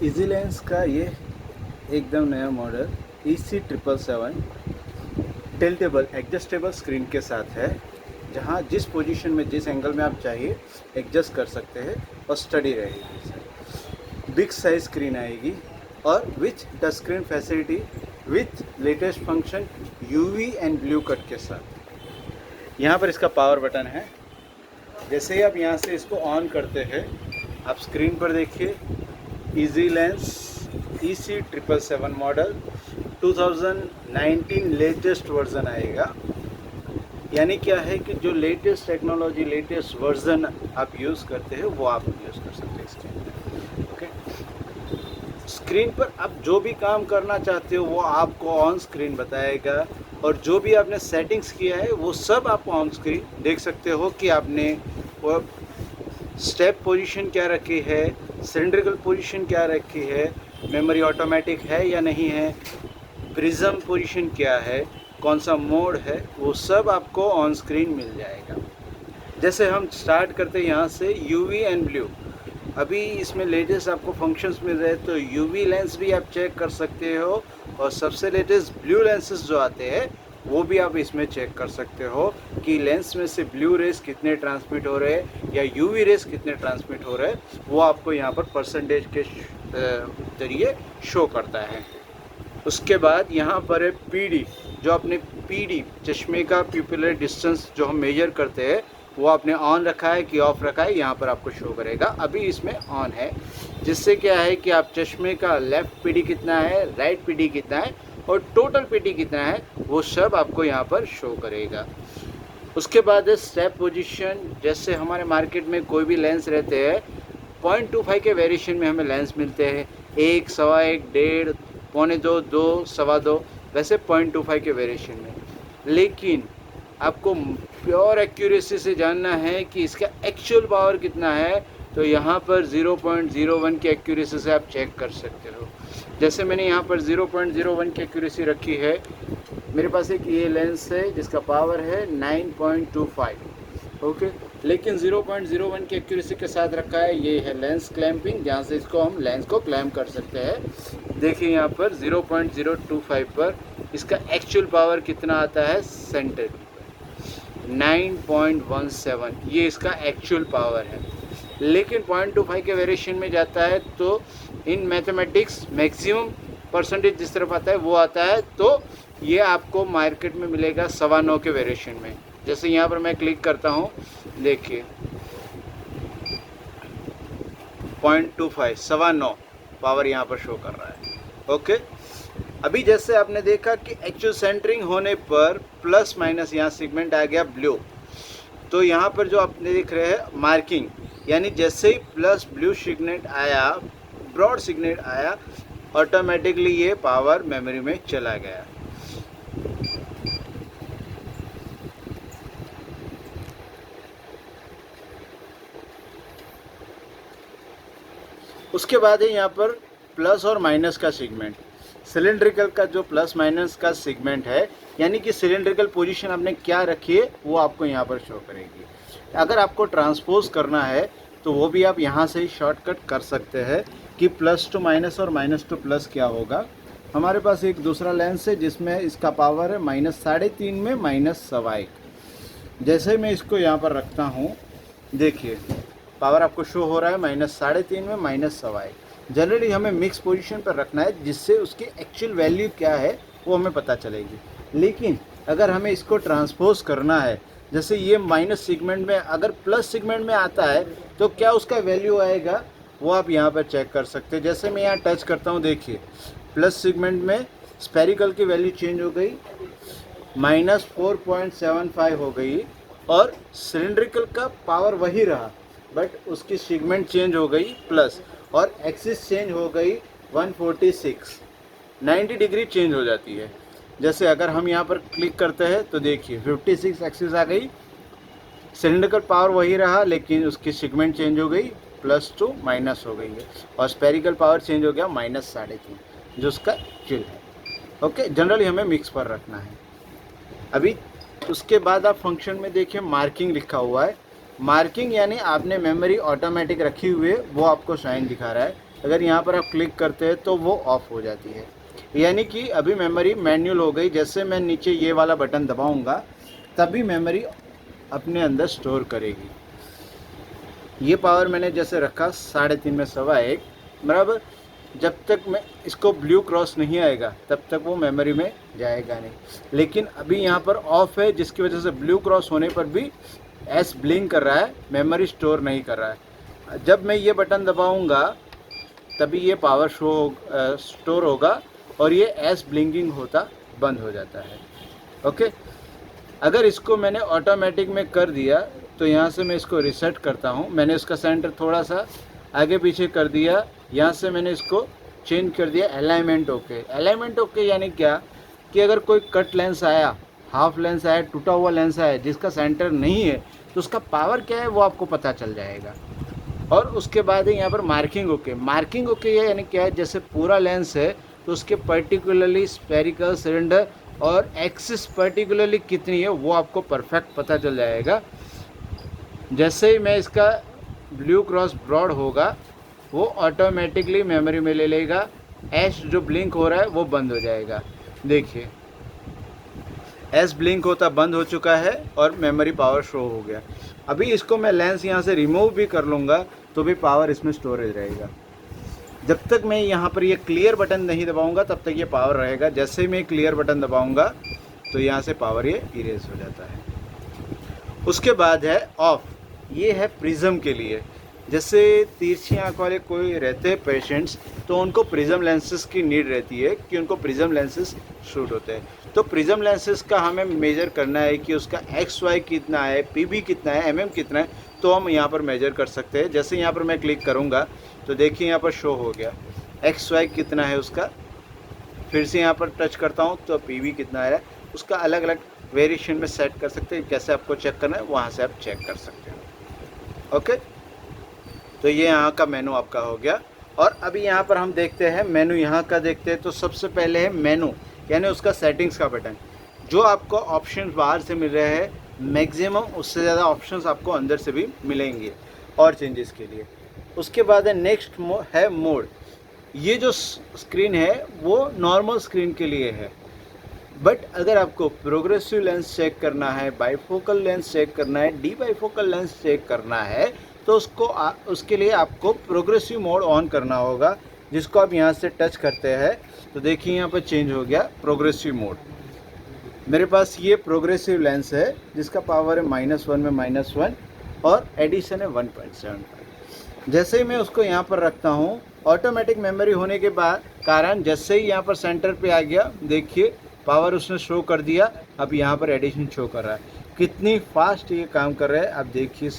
Easy lens का ये एकदम नया model EC777 tiltable adjustable screen के साथ है, जहाँ जिस पोजीशन में जिस एंगल में आप चाहिए एडजस्ट कर सकते हैं और स्टडी रहेगी सर। बिग साइज स्क्रीन आएगी और with touch screen facility with latest function UV and blue cut के साथ। यहाँ पर इसका पावर बटन है। जैसे ही आप यहाँ से इसको ऑन करते हैं, आप स्क्रीन पर देखिए easy lens EC777 model 2019 latest version आएगा। यानी क्या है कि जो लेटेस्ट टेक्नोलॉजी लेटेस्ट वर्जन आप यूज़ करते हैं वो आप यूज़ कर सकते हैं स्क्रीन पर। ओके, स्क्रीन पर आप जो भी काम करना चाहते हो वो आपको ऑन स्क्रीन बताएगा, और जो भी आपने सेटिंग्स किया है वो सब आप ऑन स्क्रीन देख सकते हो कि आपने वो स्टेप पोजीशन क्या रखी है, सिलेंड्रिकल पोजीशन क्या रखी है, मेमोरी ऑटोमेटिक है या नहीं है, प्रिज्म पोजीशन क्या है, कौन सा मोड है, वो सब आपको ऑन स्क्रीन मिल जाएगा। जैसे हम स्टार्ट करते हैं यहाँ से UV एंड ब्लू। अभी इसमें लेटेस्ट आपको फंक्शंस मिल रहे हैं, तो UV लेंस भी आप चेक कर सकते हो, और सबसे लेटेस्ट ब्लू लेंसेज जो आते हैं वो भी आप इसमें चेक कर सकते हो कि लेंस में से ब्लू रेस कितने ट्रांसमिट हो रहे हैं या UV रेस कितने ट्रांसमिट हो रहे हैं, वो आपको यहाँ पर परसेंटेज के जरिए शो करता है। उसके बाद यहाँ पर है PD, जो अपने PD चश्मे का प्यूपिलर डिस्टेंस जो हम मेजर करते हैं वो आपने ऑन रखा है कि ऑफ रखा है, यहाँ पर आपको शो करेगा। अभी इसमें ऑन है, जिससे क्या है कि आप चश्मे का लेफ़्ट PD कितना है, राइट PD कितना है और टोटल PD कितना है वो सब आपको यहाँ पर शो करेगा। उसके बाद है स्टेप पोजीशन। जैसे हमारे मार्केट में कोई भी लेंस रहते हैं 0.25 के वेरिएशन में हमें लेंस मिलते हैं, 1, सवा 1, 1.5, पौने 2, 2, सवा 2, वैसे 0.25 के वेरिएशन में। लेकिन आपको प्योर एक्यूरेसी से जानना है कि इसका एक्चुअल पावर कितना है, तो यहाँ पर 0.01 की एक्यूरेसी से आप चेक कर सकते हो। जैसे मैंने यहाँ पर 0.01 की एक्यूरेसी रखी है। मेरे पास एक ये लेंस है जिसका पावर है 9.25, ओके, लेकिन 0.01 की एक्यूरेसी के साथ रखा है। ये है लेंस क्लैंपिंग, जहाँ से इसको हम लेंस को क्लैम्प कर सकते हैं। देखिए यहाँ पर 0.025 पर इसका एक्चुअल पावर कितना आता है, सेंटर 9.17, ये इसका एक्चुअल पावर है। लेकिन 0.25 के वेरिएशन में जाता है तो इन मैथमेटिक्स मैक्सिमम परसेंटेज जिस तरफ आता है वो आता है, तो ये आपको मार्केट में मिलेगा 9.25 के वेरिएशन में। जैसे यहाँ पर मैं क्लिक करता हूँ, देखिए 0.25 9.25 पावर यहाँ पर शो कर रहा है। ओके, अभी जैसे आपने देखा कि एक्चुअल सेंटरिंग होने पर प्लस माइनस यहाँ सेगमेंट आ गया ब्लू, तो यहाँ पर जो आपने देख रहे हैं मार्किंग, यानी जैसे ही प्लस ब्लू सिग्नेट आया, ब्रॉड सिग्नेट आया, ऑटोमेटिकली ये पावर मेमोरी में चला गया। उसके बाद है यहाँ पर प्लस और माइनस का सेगमेंट। सिलेंड्रिकल का जो प्लस माइनस का सेगमेंट है, यानी कि सिलेंड्रिकल पोजीशन आपने क्या रखी है वो आपको यहाँ पर शो करेगी। अगर आपको ट्रांसपोज करना है तो वो भी आप यहाँ से ही शॉर्टकट कर सकते हैं कि प्लस टू माइनस और माइनस टू प्लस क्या होगा। हमारे पास एक दूसरा लेंस है जिसमें इसका पावर है -3.5 में -1.25। जैसे मैं इसको यहाँ पर रखता हूँ, देखिए पावर आपको शो हो रहा है -3.5 में -1.25। जनरली हमें मिक्स पोजीशन पर रखना है जिससे उसकी एक्चुअल वैल्यू क्या है वो हमें पता चलेगी। लेकिन अगर हमें इसको ट्रांसपोज करना है, जैसे ये माइनस सेगमेंट में अगर प्लस सेगमेंट में आता है तो क्या उसका वैल्यू आएगा वो आप यहाँ पर चेक कर सकते हैं। जैसे मैं यहाँ टच करता हूँ, देखिए प्लस सेगमेंट में स्पेरिकल की वैल्यू चेंज हो गई, -4.75 हो गई, और सिलेंड्रिकल का पावर वही रहा बट उसकी सेगमेंट चेंज हो गई प्लस, और एक्सिस चेंज हो गई 146, 90 डिग्री चेंज हो जाती है। जैसे अगर हम यहाँ पर क्लिक करते हैं तो देखिए 56 एक्सिस आ गई, सिलेंड्रिकल पावर वही रहा लेकिन उसकी सेगमेंट चेंज हो गई, प्लस टू माइनस हो गई है, और स्पेरिकल पावर चेंज हो गया -3.5 जो उसका एक्चुअल है। ओके, जनरली हमें मिक्स पर रखना है। अभी उसके बाद आप फंक्शन में देखिए मार्किंग लिखा हुआ है। मार्किंग यानी आपने मेमोरी ऑटोमेटिक रखी हुई है वो आपको साइन दिखा रहा है। अगर यहाँ पर आप क्लिक करते हैं तो वो ऑफ हो जाती है। यानी कि अभी मेमोरी मैन्युअल हो गई। जैसे मैं नीचे ये वाला बटन दबाऊंगा तभी मेमोरी अपने अंदर स्टोर करेगी। ये पावर मैंने जैसे रखा 3.5 में 1.25, बराबर। जब तक मैं इसको ब्लू क्रॉस नहीं आएगा तब तक वो मेमोरी में जाएगा नहीं। लेकिन अभी यहाँ पर ऑफ है, जिसकी वजह से ब्लू क्रॉस होने पर भी एस ब्लिंक कर रहा है, मेमोरी स्टोर नहीं कर रहा है। जब मैं ये बटन दबाऊंगा तभी ये पावर स्टोर होगा और ये एस ब्लिंकिंग होता बंद हो जाता है। ओके, अगर इसको मैंने ऑटोमेटिक में कर दिया तो यहाँ से मैं इसको रिसेट करता हूँ। मैंने इसका सेंटर थोड़ा सा आगे पीछे कर दिया, यहाँ से मैंने इसको चेंज कर दिया अलाइनमेंट ओके। अलाइनमेंट ओके यानी क्या कि अगर कोई कट लेंस आया, हाफ लेंस आया, टूटा हुआ लेंस आया जिसका सेंटर नहीं है तो उसका पावर क्या है वो आपको पता चल जाएगा। और उसके बाद यहाँ पर मार्किंग ओके। मार्किंग ओके यानी क्या है, जैसे पूरा लेंस है तो उसके पर्टिकुलरली स्फेरिकल, सिलेंडर और एक्सिस पर्टिकुलरली कितनी है वो आपको परफेक्ट पता चल जाएगा। जैसे ही मैं इसका ब्लू क्रॉस ब्रॉड होगा वो ऑटोमेटिकली मेमोरी में ले लेगा, एस जो ब्लिंक हो रहा है वो बंद हो जाएगा। देखिए एस ब्लिंक होता बंद हो चुका है और मेमोरी पावर शो हो गया। अभी इसको मैं लेंस यहाँ से रिमूव भी कर लूँगा तो भी पावर इसमें स्टोरेज रहेगा। जब तक मैं यहाँ पर ये क्लियर बटन नहीं दबाऊंगा तब तक ये पावर रहेगा। जैसे ही मैं क्लियर बटन दबाऊंगा तो यहाँ से पावर ये इरेज हो जाता है। उसके बाद है ऑफ। ये है प्रिज्म के लिए। जैसे तिरछी आँख वाले कोई रहते हैं पेशेंट्स तो उनको प्रिज्म लेंसेज की नीड रहती है कि उनको प्रिज्म लेंसेज शूट होते हैं। तो प्रिज्म लेंसेज का हमें मेजर करना है कि उसका XY कितना है, PB कितना है, MM कितना है, तो हम यहाँ पर मेजर कर सकते हैं। जैसे यहाँ पर मैं क्लिक करूँगा तो देखिए यहाँ पर शो हो गया XY कितना है उसका। फिर से यहाँ पर टच करता हूँ तो PB कितना है, उसका अलग अलग वेरिएशन में सेट कर सकते हैं। कैसे आपको चेक करना है वहाँ से आप चेक कर सकते हैं। ओके, तो ये यहाँ का मेनू आपका हो गया। और अभी यहाँ पर हम देखते हैं मेनू यहाँ का देखते हैं। तो सबसे पहले है मेनू यानी उसका सेटिंग्स का बटन। जो आपको ऑप्शंस बाहर से मिल रहे हैं मैक्सिमम उससे ज़्यादा ऑप्शंस आपको अंदर से भी मिलेंगे और चेंजेस के लिए। उसके बाद है नेक्स्ट है मोड। ये जो स्क्रीन है वो नॉर्मल स्क्रीन के लिए है, बट अगर आपको प्रोग्रेसिव लेंस चेक करना है, बाइफोकल लेंस चेक करना है, डी बाइफोकल लेंस चेक करना है तो उसके लिए आपको प्रोग्रेसिव मोड ऑन करना होगा, जिसको आप यहाँ से टच करते हैं तो देखिए यहाँ पर चेंज हो गया प्रोग्रेसिव मोड। मेरे पास ये प्रोग्रेसिव लेंस है जिसका पावर है -1 में -1 और एडिशन है 1.75। जैसे ही मैं उसको यहाँ पर रखता हूँ ऑटोमेटिक मेमोरी होने के बाद कारण जैसे ही यहाँ पर सेंटर पे आ गया, देखिए पावर उसने शो कर दिया। अब यहाँ पर एडिशन शो कर रहा है। कितनी फास्ट ये काम कर रहा है आप देखिए।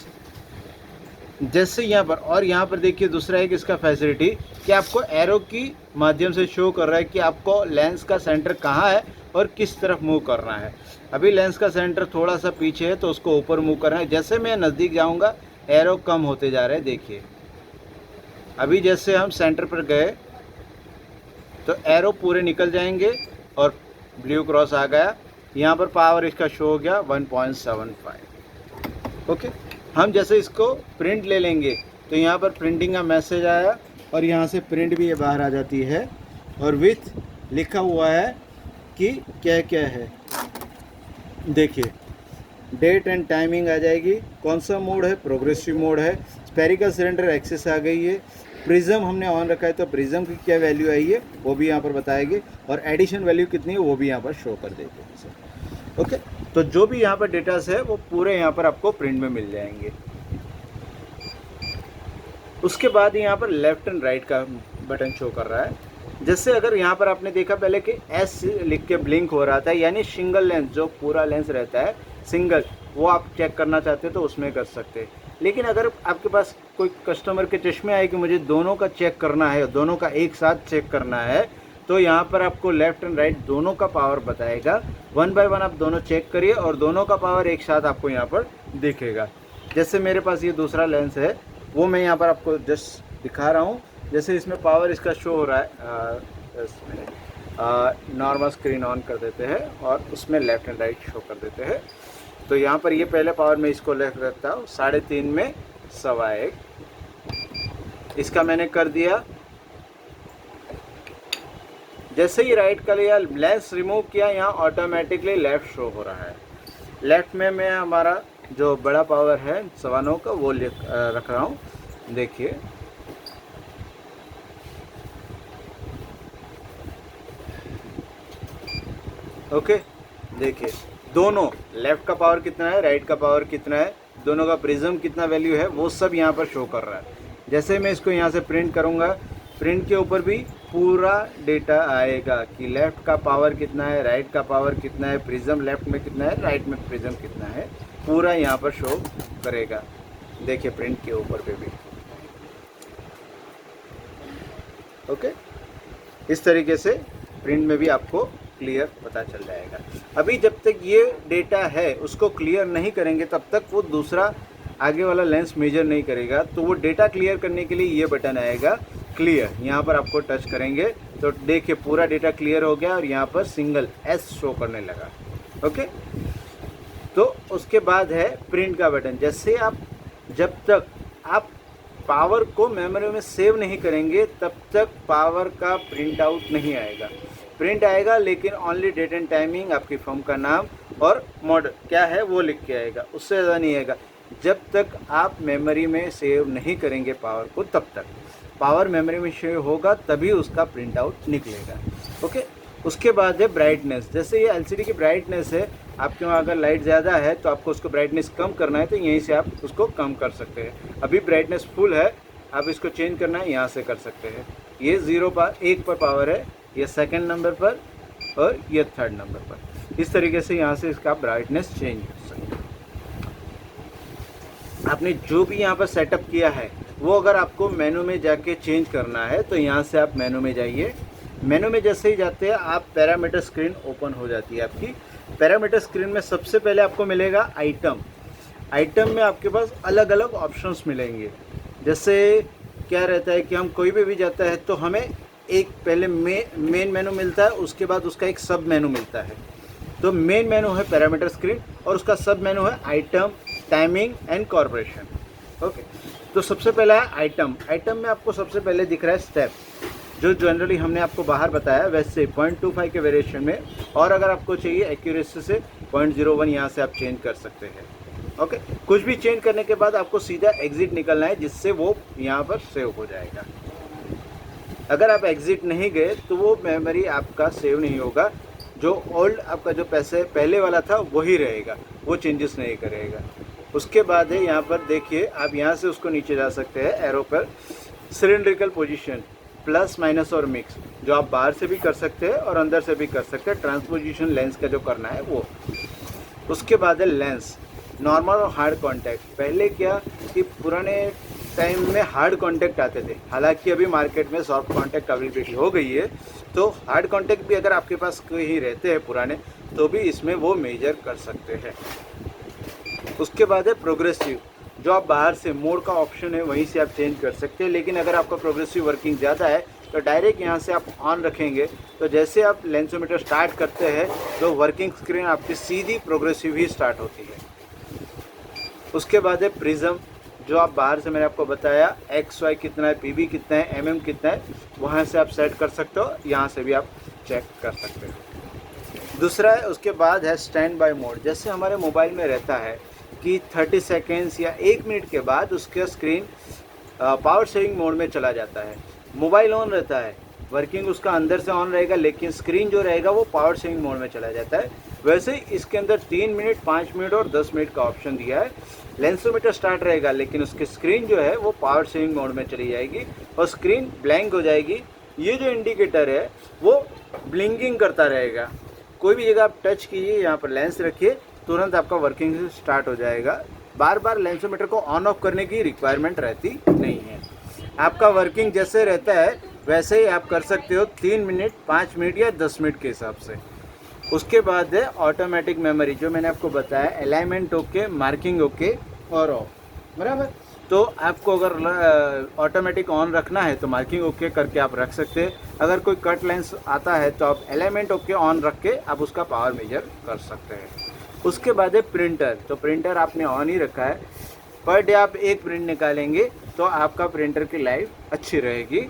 जैसे यहाँ पर और यहाँ पर देखिए दूसरा है कि इसका फैसिलिटी कि आपको एरो की माध्यम से शो कर रहा है कि आपको लेंस का सेंटर कहाँ है और किस तरफ मूव करना है। अभी लेंस का सेंटर थोड़ा सा पीछे है तो उसको ऊपर मूव करना है। जैसे मैं नज़दीक जाऊँगा एरो कम होते जा रहे हैं। देखिए अभी जैसे हम सेंटर पर गए तो एरो पूरे निकल जाएंगे और ब्लू क्रॉस आ गया। यहाँ पर पावर इसका शो हो गया 1.75। ओके, हम जैसे इसको प्रिंट ले लेंगे तो यहाँ पर प्रिंटिंग का मैसेज आया और यहाँ से प्रिंट भी ये बाहर आ जाती है और विथ लिखा हुआ है कि क्या क्या है। देखिए डेट एंड टाइमिंग आ जाएगी। कौन सा मोड है, प्रोग्रेसिव मोड है। स्फेरिकल सिलेंडर एक्सेस आ गई है। प्रिज्म हमने ऑन रखा है तो प्रिज्म की क्या वैल्यू आई है वो भी यहाँ पर बताएंगे और एडिशन वैल्यू कितनी है वो भी यहाँ पर शो कर देंगे। ओके, तो जो भी यहाँ पर डेटास है वो पूरे यहाँ पर आपको प्रिंट में मिल जाएंगे। उसके बाद यहाँ पर लेफ्ट एंड राइट का बटन शो कर रहा है। जैसे अगर यहाँ पर आपने देखा पहले कि एस लिख के ब्लिंक हो रहा था, यानी सिंगल लेंस जो पूरा लेंस रहता है सिंगल, वो आप चेक करना चाहते हैं तो उसमें कर सकते हैं। लेकिन अगर आपके पास कोई कस्टमर के चश्मे आए कि मुझे दोनों का चेक करना है, दोनों का एक साथ चेक करना है, तो यहाँ पर आपको लेफ़्ट एंड राइट दोनों का पावर बताएगा। 1 बाय 1 आप दोनों चेक करिए और दोनों का पावर एक साथ आपको यहाँ पर दिखेगा। जैसे मेरे पास ये दूसरा लेंस है वो मैं यहाँ पर आपको जस्ट दिखा रहा हूँ। जैसे इसमें पावर इसका शो हो रहा है, 10 मिनट नॉर्मल स्क्रीन ऑन कर देते हैं और उसमें लेफ़्ट एंड राइट शो कर देते हैं। तो यहाँ पर ये पहले पावर में इसको लेफ्ट रखता हूँ 3.5 में 1.25। इसका मैंने कर दिया जैसे ही राइट का लिया, लेंस रिमूव किया, यहाँ ऑटोमेटिकली लेफ़्ट शो हो रहा है। लेफ़्ट में मैं हमारा जो बड़ा पावर है 9.25 का वो रख रहा हूँ, देखिए। ओके, देखिए दोनों, लेफ़्ट का पावर कितना है, राइट का पावर कितना है, दोनों का प्रिज्म कितना वैल्यू है, वो सब यहाँ पर शो कर रहा है। जैसे मैं इसको यहाँ से प्रिंट करूँगा, प्रिंट के ऊपर भी पूरा डेटा आएगा कि लेफ़्ट का पावर कितना है, राइट का पावर कितना है, प्रिज्म लेफ़्ट में कितना है, राइट में प्रिज्म कितना है, पूरा यहाँ पर शो करेगा। देखिए प्रिंट के ऊपर पे भी। ओके, इस तरीके से प्रिंट में भी आपको क्लियर पता चल जाएगा। अभी जब तक ये डेटा है उसको क्लियर नहीं करेंगे तब तक वो दूसरा आगे वाला लेंस मेजर नहीं करेगा। तो वो डेटा क्लियर करने के लिए ये बटन आएगा क्लियर, यहाँ पर आपको टच करेंगे तो देखिए पूरा डेटा क्लियर हो गया और यहाँ पर सिंगल एस शो करने लगा। ओके, तो उसके बाद है प्रिंट का बटन। जैसे आप, जब तक आप पावर को मेमोरी में सेव नहीं करेंगे तब तक पावर का प्रिंट आउट नहीं आएगा। प्रिंट आएगा लेकिन ओनली डेट एंड टाइमिंग, आपकी फर्म का नाम और मॉडल क्या है वो लिख के आएगा, उससे ज़्यादा नहीं आएगा। जब तक आप मेमोरी में सेव नहीं करेंगे पावर को, तब तक पावर मेमोरी में सेव होगा तभी उसका प्रिंट आउट निकलेगा। ओके, उसके बाद है ब्राइटनेस। जैसे ये एलसीडी की ब्राइटनेस है, आपके वहाँ अगर लाइट ज़्यादा है तो आपको उसको ब्राइटनेस कम करना है तो यहीं से आप उसको कम कर सकते हैं। अभी ब्राइटनेस फुल है, आप इसको चेंज करना है यहाँ से कर सकते हैं। ये 1 पर पावर है, ये सेकंड नंबर पर और ये थर्ड नंबर पर। इस तरीके से यहाँ से इसका ब्राइटनेस चेंज कर सकते हैं। आपने जो भी यहाँ पर सेटअप किया है वो अगर आपको मेनू में जाके चेंज करना है तो यहाँ से आप मेनू में जाइए। मेनू में जैसे ही जाते हैं आप पैरामीटर स्क्रीन ओपन हो जाती है आपकी। पैरामीटर स्क्रीन में सबसे पहले आपको मिलेगा आइटम। आइटम में आपके पास अलग अलग ऑप्शंस मिलेंगे। जैसे क्या रहता है कि हम कोई भी जाता है तो हमें एक पहले मेन मेनू मिलता है, उसके बाद उसका एक सब मेनू मिलता है। तो मेन मेनू है पैरामीटर स्क्रीन और उसका सब मेनू है item, timing and corporation. Okay, तो सबसे पहला है आइटम। आइटम में आपको सबसे पहले दिख रहा है स्टेप, जो जनरली हमने आपको बाहर बताया वैसे 0.25 के वेरिएशन में, और अगर आपको चाहिए एक्यूरेसी से 0.01 यहाँ से आप चेंज कर सकते हैं। ओके, कुछ भी चेंज करने के बाद आपको सीधा एग्जिट निकलना है जिससे वो यहाँ पर सेव हो जाएगा। अगर आप एग्जिट नहीं गए तो वो मेमोरी आपका सेव नहीं होगा। जो ओल्ड आपका जो पैसे पहले वाला था वही रहेगा, वो चेंजेस नहीं करेगा। उसके बाद है यहाँ पर देखिए, आप यहाँ से उसको नीचे जा सकते हैं एरो पर। सिलिंड्रिकल पोजीशन, प्लस माइनस और मिक्स, जो आप बाहर से भी कर सकते हैं और अंदर से भी कर सकते हैं। ट्रांसपोजिशन लेंस का जो करना है वो। उसके बाद है लेंस, नॉर्मल और हार्ड कॉन्टैक्ट। पहले क्या कि पुराने टाइम में हार्ड कॉन्टैक्ट आते थे, हालांकि अभी मार्केट में सॉफ्ट कॉन्टैक्ट अवेलेबिलिटी हो गई है। तो हार्ड कॉन्टैक्ट भी अगर आपके पास कहीं रहते हैं पुराने तो भी इसमें वो मेजर कर सकते हैं। उसके बाद है प्रोग्रेसिव, जो आप बाहर से मोड का ऑप्शन है वहीं से आप चेंज कर सकते हैं। लेकिन अगर आपका प्रोग्रेसिव वर्किंग ज़्यादा है तो डायरेक्ट यहाँ से आप ऑन रखेंगे तो जैसे आप लेंसोमीटर स्टार्ट करते हैं तो वर्किंग स्क्रीन आपकी सीधी प्रोग्रेसिव ही स्टार्ट होती है। उसके बाद है प्रिज्म, जो आप बाहर से मैंने आपको बताया XY कितना है, PB कितना है, MM कितना है, वहाँ से आप सेट कर सकते हो। यहाँ से भी आप चेक कर सकते हो। दूसरा है, उसके बाद है स्टैंड बाय मोड। जैसे हमारे मोबाइल में रहता है कि 30 सेकेंड्स या 1 मिनट के बाद उसका स्क्रीन पावर सेविंग मोड में चला जाता है। मोबाइल ऑन रहता है, वर्किंग उसका अंदर से ऑन रहेगा, लेकिन स्क्रीन जो रहेगा वो पावर सेविंग मोड में चला जाता है। वैसे ही इसके अंदर 3 मिनट, 5 मिनट और 10 मिनट का ऑप्शन दिया है। लेंसोमीटर स्टार्ट रहेगा लेकिन उसकी स्क्रीन जो है वो पावर सेविंग मोड में चली जाएगी और स्क्रीन ब्लैंक हो जाएगी। ये जो इंडिकेटर है वो ब्लिंकिंग करता रहेगा। कोई भी जगह आप टच कीजिए, यहाँ पर लेंस रखिए, तुरंत आपका वर्किंग स्टार्ट हो जाएगा। बार बार लेंसोमीटर को ऑन ऑफ करने की रिक्वायरमेंट रहती नहीं है। आपका वर्किंग जैसे रहता है वैसे ही आप कर सकते हो, 3 मिनट, 5 मिनट या 10 मिनट के हिसाब से। उसके बाद है ऑटोमेटिक मेमोरी, जो मैंने आपको बताया अलाइनमेंट ओके, मार्किंग ओके और ऑफ, बराबर। तो आपको अगर ऑटोमेटिक ऑन रखना है तो मार्किंग ओके करके आप रख सकते हैं। अगर कोई कट लेंस आता है तो आप अलाइनमेंट ओके ऑन रख के आप उसका पावर मेजर कर सकते हैं। उसके बाद है प्रिंटर, तो प्रिंटर आपने ऑन ही रखा है। पर डे आप एक प्रिंट निकालेंगे तो आपका प्रिंटर की लाइफ अच्छी रहेगी।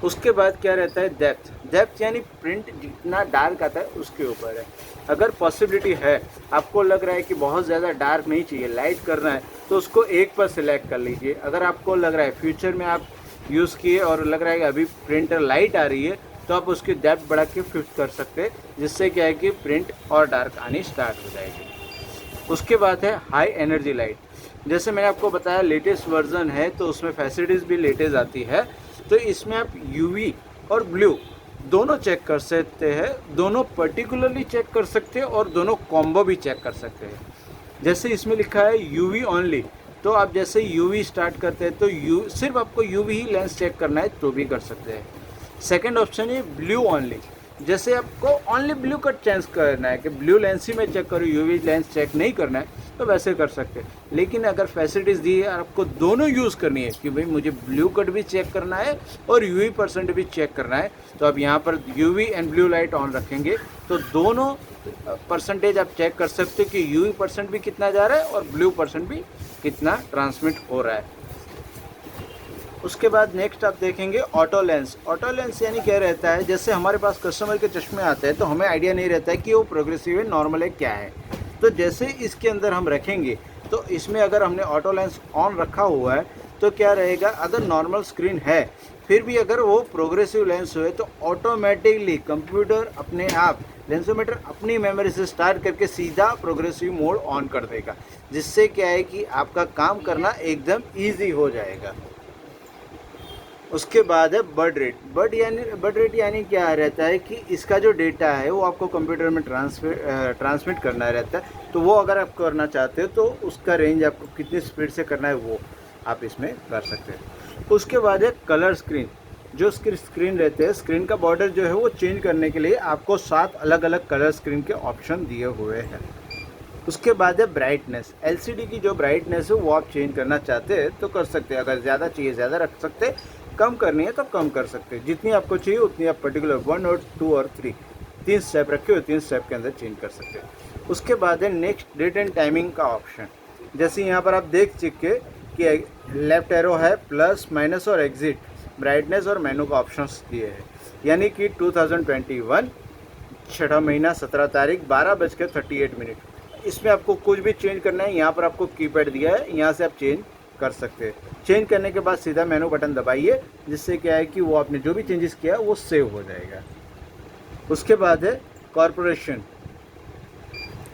उसके बाद क्या रहता है, डेप्थ। डेप्थ यानी प्रिंट जितना डार्क आता है उसके ऊपर है। अगर पॉसिबिलिटी है, आपको लग रहा है कि बहुत ज़्यादा डार्क नहीं चाहिए, लाइट करना है, तो उसको 1 पर सिलेक्ट कर लीजिए। अगर आपको लग रहा है फ्यूचर में आप यूज़ किए और लग रहा है कि अभी प्रिंटर लाइट आ रही है, तो आप उसकी डेप्थ बढ़ा के 5 कर सकते हैं, जिससे क्या है कि प्रिंट और डार्क आनी स्टार्ट हो जाएगी। उसके बाद है हाई एनर्जी लाइट। जैसे मैंने आपको बताया लेटेस्ट वर्जन है तो उसमें फैसिलिटीज़ भी लेटेस्ट आती है, तो इसमें आप यूवी और ब्लू दोनों चेक कर सकते हैं, दोनों पर्टिकुलरली चेक कर सकते हैं और दोनों कॉम्बो भी चेक कर सकते हैं। जैसे इसमें लिखा है यूवी ओनली, तो आप जैसे यूवी स्टार्ट करते हैं तो सिर्फ आपको यूवी ही लेंस चेक करना है तो भी कर सकते हैं। सेकंड ऑप्शन है ब्लू ओनली। जैसे आपको ओनली ब्लू कट चेंज करना है कि ब्लू लेंस ही मैं चेक करूँ, यूवी लेंस चेक नहीं करना है, तो वैसे कर सकते हैं। लेकिन अगर फैसिलिटीज़ दी है आपको दोनों यूज़ करनी है कि भाई मुझे ब्लू कट भी चेक करना है और यूवी परसेंट भी चेक करना है, तो आप यहाँ पर UV and blue light on रखेंगे तो दोनों परसेंटेज आप चेक कर सकते हो कि यूवी परसेंट भी कितना जा रहा है और ब्लू परसेंट भी कितना ट्रांसमिट हो रहा है। उसके बाद नेक्स्ट आप देखेंगे ऑटो लेंस। ऑटो लेंस यानी क्या रहता है, जैसे हमारे पास कस्टमर के चश्मे आते हैं तो हमें आइडिया नहीं रहता है कि वो प्रोग्रेसिव है, नॉर्मल है, क्या है। तो जैसे इसके अंदर हम रखेंगे तो इसमें अगर हमने ऑटो लेंस ऑन रखा हुआ है तो क्या रहेगा, अगर नॉर्मल स्क्रीन है फिर भी अगर वो प्रोग्रेसिव लेंस हुए तो ऑटोमेटिकली कंप्यूटर अपने आप लेंसोमीटर अपनी मेमोरी से स्टार्ट करके सीधा प्रोग्रेसिव मोड ऑन कर देगा, जिससे क्या है कि आपका काम करना एकदम ईजी हो जाएगा। उसके बाद है बर्ड रेट। बर्ड रेट यानी क्या रहता है कि इसका जो डेटा है वो आपको कंप्यूटर में ट्रांसमिट करना रहता है, तो वो अगर आप करना चाहते हो तो उसका रेंज आपको कितनी स्पीड से करना है वो आप इसमें कर सकते हैं। उसके बाद है कलर स्क्रीन। जो स्क्रीन रहते हैं, स्क्रीन का बॉर्डर जो है वो चेंज करने के लिए आपको 7 अलग अलग कलर स्क्रीन के ऑप्शन दिए हुए हैं। उसके बाद है ब्राइटनेस। एलसीडी की जो ब्राइटनेस है वो आप चेंज करना चाहते हैं तो कर सकते हैं, अगर ज़्यादा चाहिए ज़्यादा रख सकते हैं, कम करनी है तो कम कर सकते हैं। जितनी आपको चाहिए उतनी आप पर्टिकुलर 1 और 2 और 3 स्टेप रखे हुए 3 स्टेप के अंदर चेंज कर सकते हैं। उसके बाद है नेक्स्ट डेट एंड टाइमिंग का ऑप्शन। जैसे यहाँ पर आप देख चुके कि लेफ्ट एरो है, प्लस माइनस और एग्जिट, ब्राइटनेस और मेनू का ऑप्शंस दिए हैं। यानी कि 2021 6 महीना 17 तारीख 12:38। इसमें आपको कुछ भी चेंज करना है, यहाँ पर आपको कीपैड दिया है, यहाँ से आप चेंज कर सकते हैं। चेंज करने के बाद सीधा मेनू बटन दबाइए, जिससे क्या है कि वो आपने जो भी चेंजेस किया वो सेव हो जाएगा। उसके बाद है कॉर्पोरेशन।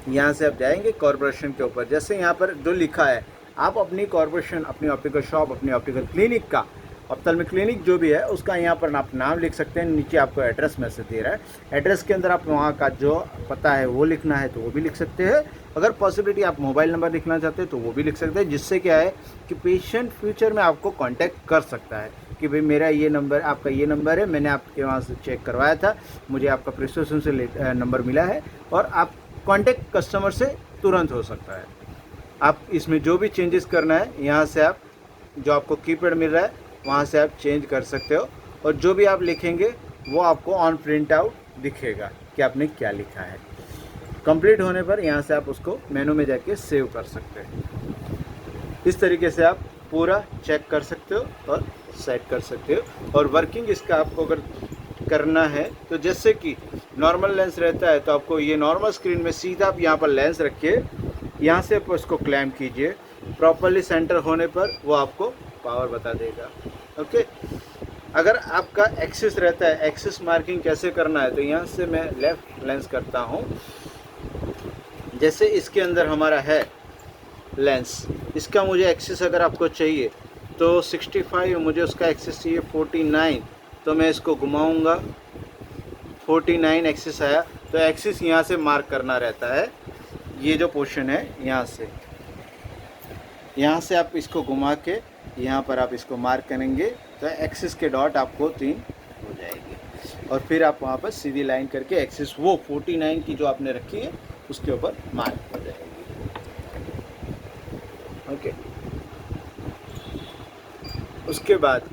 यहाँ से आप जाएंगे कॉर्पोरेशन के ऊपर, जैसे यहाँ पर जो लिखा है आप अपनी कॉर्पोरेशन, अपनी ऑप्टिकल शॉप, अपनी ऑप्टिकल क्लिनिक का, ऑप्थेल्मिक क्लिनिक जो भी है उसका यहाँ पर आप नाम लिख सकते हैं। नीचे आपको एड्रेस मैसेज दे रहा है, एड्रेस के अंदर आप वहाँ का जो पता है वो लिखना है तो वो भी लिख सकते हैं। अगर पॉसिबिलिटी आप मोबाइल नंबर लिखना चाहते हैं तो वो भी लिख सकते हैं, जिससे क्या है कि पेशेंट फ्यूचर में आपको कांटेक्ट कर सकता है कि भाई मेरा ये नंबर, आपका ये नंबर है, मैंने आपके वहाँ से चेक करवाया था, मुझे आपका प्रिस्क्रिप्शन से नंबर मिला है, और आप कांटेक्ट कस्टमर से तुरंत हो सकता है। आप इसमें जो भी चेंजेस करना है यहाँ से आप, जो आपको कीपैड मिल रहा है वहाँ से आप चेंज कर सकते हो, और जो भी आप लिखेंगे वो आपको ऑन प्रिंट आउट दिखेगा कि आपने क्या लिखा है। कंप्लीट होने पर यहाँ से आप उसको मेनू में जाके सेव कर सकते हैं। इस तरीके से आप पूरा चेक कर सकते हो और सेट कर सकते हो। और वर्किंग इसका आपको अगर करना है तो जैसे कि नॉर्मल लेंस रहता है तो आपको ये नॉर्मल स्क्रीन में सीधा आप यहाँ पर लेंस रखिए, यहाँ से आप उसको क्लैम्प कीजिए, प्रॉपरली सेंटर होने पर वो आपको पावर बता देगा। ओके, अगर आपका एक्सिस रहता है, एक्सिस मार्किंग कैसे करना है, तो यहाँ से मैं लेफ़्ट लेंस करता हूँ। जैसे इसके अंदर हमारा है लेंस, इसका मुझे एक्सिस अगर आपको चाहिए तो 65, मुझे उसका एक्सिस चाहिए 49, तो मैं इसको घुमाऊँगा, 49 एक्सिस आया, तो एक्सिस यहाँ से मार्क करना रहता है। ये जो पोर्शन है यहाँ से आप इसको घुमा के यहाँ पर आप इसको मार्क करेंगे तो एक्सिस के डॉट आपको 3 हो जाएगी, और फिर आप वहाँ पर सीधी लाइन करके एक्सिस वो 49 की जो आपने रखी है उसके ऊपर मार्क हो जाएगी। ओके, उसके बाद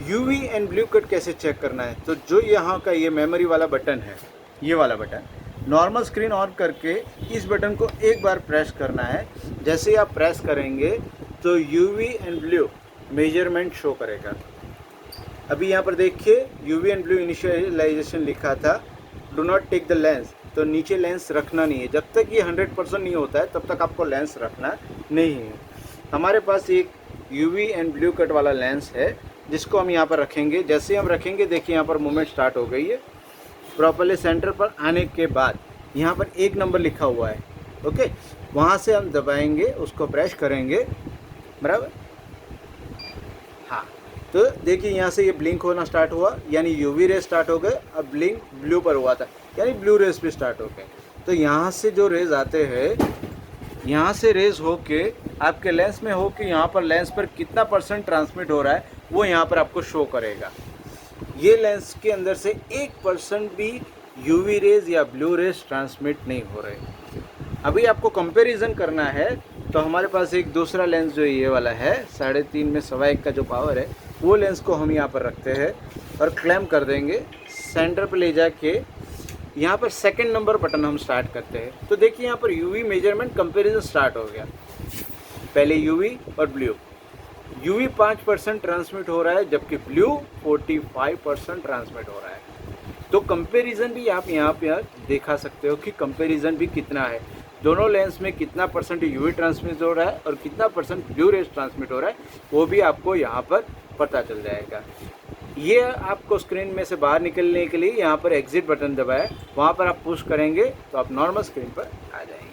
यूवी एंड ब्लू कट कैसे चेक करना है, तो जो यहाँ का ये मेमोरी वाला बटन है, ये वाला बटन, नॉर्मल स्क्रीन ऑन करके इस बटन को एक बार प्रेस करना है। जैसे ही आप प्रेस करेंगे तो UV and blue measurement show करेगा। अभी यहाँ पर देखिए यूवी एंड ब्लू इनिशियलाइजेशन लिखा था, do not take the lens, तो नीचे लेंस रखना नहीं है। जब तक ये 100% नहीं होता है तब तक आपको लेंस रखना नहीं है। हमारे पास एक यूवी एंड ब्लू कट वाला लेंस है जिसको हम यहाँ पर रखेंगे। जैसे हम रखेंगे देखिए यहाँ पर मूवमेंट स्टार्ट हो गई है। प्रॉपरली सेंटर पर आने के बाद यहाँ पर 1 नंबर लिखा हुआ है, ओके, वहाँ से हम दबाएंगे, उसको प्रेस करेंगे, बराबर। हाँ, तो देखिए यहाँ से ये ब्लिंक होना स्टार्ट हुआ, यानी यूवी रेज स्टार्ट हो गए। अब ब्लिंक ब्लू पर हुआ था, यानी ब्लू रेज भी स्टार्ट हो गए। तो यहाँ से जो रेज आते हैं, यहाँ से रेज होके आपके लेंस में हो कि यहाँ पर लेंस पर कितना % ट्रांसमिट हो रहा है वो यहाँ पर आपको शो करेगा। ये लेंस के अंदर से 1% भी यूवी रेज या ब्लू रेज ट्रांसमिट नहीं हो रहे। अभी आपको कंपैरिजन करना है तो हमारे पास एक दूसरा लेंस जो ये वाला है 3.5 में 1.25 का जो पावर है, वो लेंस को हम यहाँ पर रखते हैं और क्लैम्प कर देंगे। सेंटर पे ले जाके यहाँ पर 2nd नंबर बटन हम स्टार्ट करते हैं। तो देखिए यहाँ पर यूवी मेजरमेंट कंपैरिजन स्टार्ट हो गया। पहले यूवी और ब्लू, यूवी 5% ट्रांसमिट हो रहा है जबकि ब्लू 45% ट्रांसमिट हो रहा है। तो कंपैरिजन भी आप यहाँ पे देखा सकते हो कि कंपैरिजन भी कितना है, दोनों लेंस में कितना % यूवी ट्रांसमिट हो रहा है और कितना % ब्लू रेज ट्रांसमिट हो रहा है, वो भी आपको यहाँ पर पता चल जाएगा। ये आपको स्क्रीन में से बाहर निकलने के लिए यहाँ पर एग्जिट बटन दबाए, वहाँ पर आप पुश करेंगे तो आप नॉर्मल स्क्रीन पर आ जाएंगे।